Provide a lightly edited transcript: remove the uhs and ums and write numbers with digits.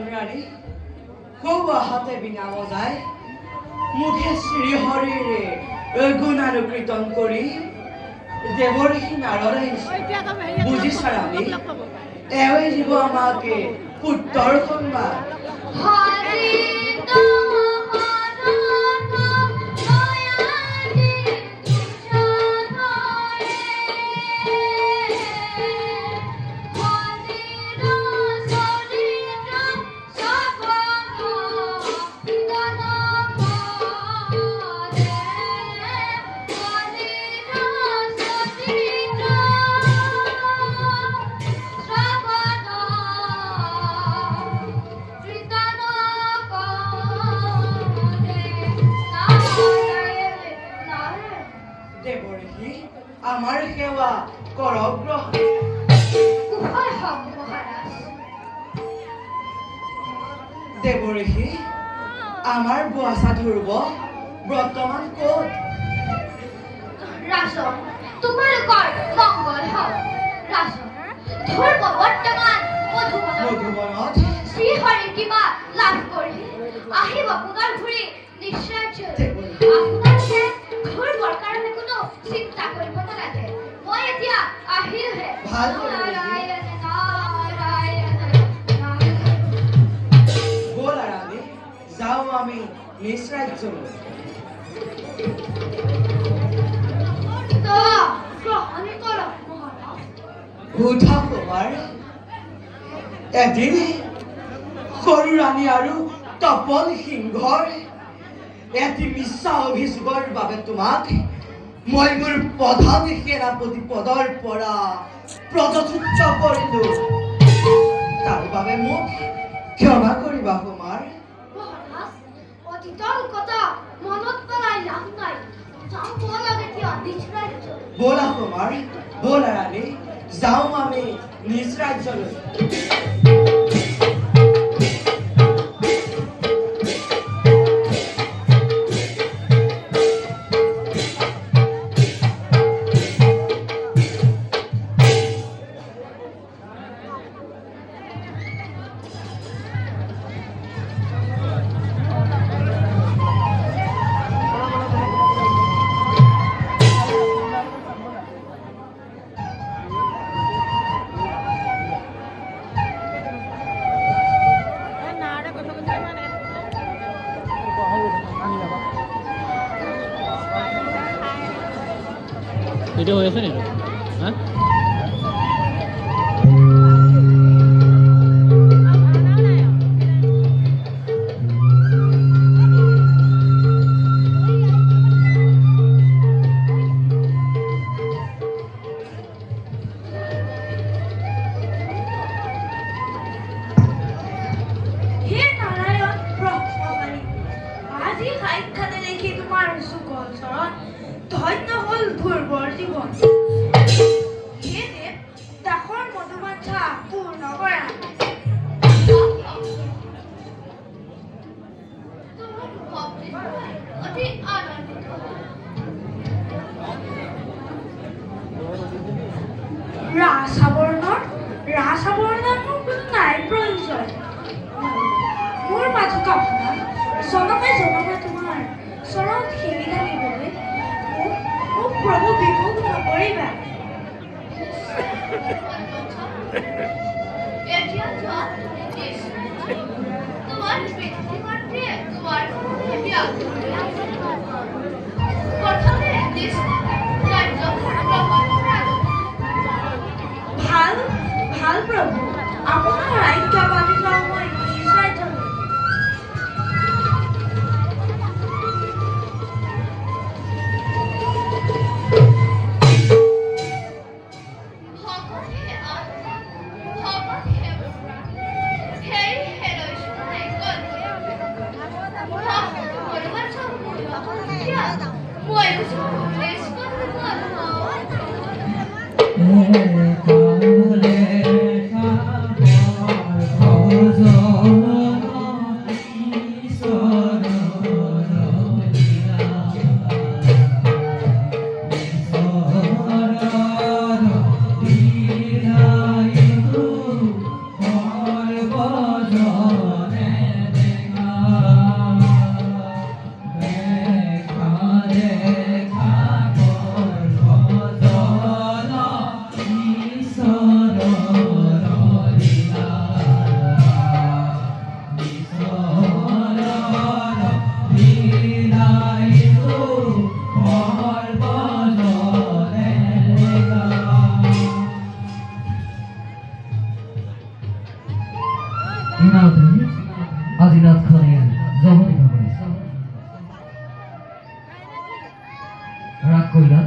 রানী খুব হাতে বিনা বজায় মুখে শ্রী হরিরে গুণানুকীর্তন করি দেবর্ষি নারদ বুঝিছ রানী এওই দিব আমাকে উত্তর সংবাদ আমার সেবা করক গ্রহণ দেবঋষি আমার বুয়াশা ধ্রুব বর্তমান ক'ত রাজন তোমালোকৰ মংগল হওক ৰাজন ধ্ৰুৱ বৰ্তমান মধুবনত শ্ৰীহৰিৰ কিবা লাভ কৰি আহিব পুনৰ ঘূৰি নিশ্চয় আপোনালোকে ধ্ৰুৱৰ কাৰণে কোনো চিন্তা কৰিব নালাগে মই এতিয়া আহিলোহে ভাল ব'লা ৰাণী যাওঁ আমি নিজ ৰাজ্যলৈ উঠা কুমাৰ এদিন সৰু ৰাণী আৰু তপন সিংহৰ এটি মিছা অভিযোগৰ বাবে তোমাক মই মোৰ প্ৰধান সেনাপতি পদৰ পৰা পদচ্যুত কৰিলো তাৰ বাবে মোক ক্ষমা কৰিবা কুমাৰ অতীতৰ কথা মনত পেলাই লাভ নাই ব'লা কুমাৰ ব'লা ৰাণী যাওঁ আমি নিজ ৰাজ্যলৈ এটা হয়েছে না হ্যাঁ ধন্য হল ধ্ৰুৱৰ জীৱন হে দেৱ দাসৰ মনোবাঞ্ছা পূৰ্ণ কৰা অতি আনন্দিত ৰাজআৱৰণৰ মোৰ কোনো নাই প্ৰয়োজন মোৰ মাজত আপোনাৰ জনমে জনমে তোমাৰ চৰণ শিঙি থাকিবলৈ মোক প্ৰভু বিমুখ নকৰিবা ভাল ভাল প্ৰভু আপোনাৰ আজ্ঞা মানি যাওঁ মই নিজ ৰাজ্যলৈ Oh আজি নাথখনে জমনি কৰিছে ৰাগ কৰিলা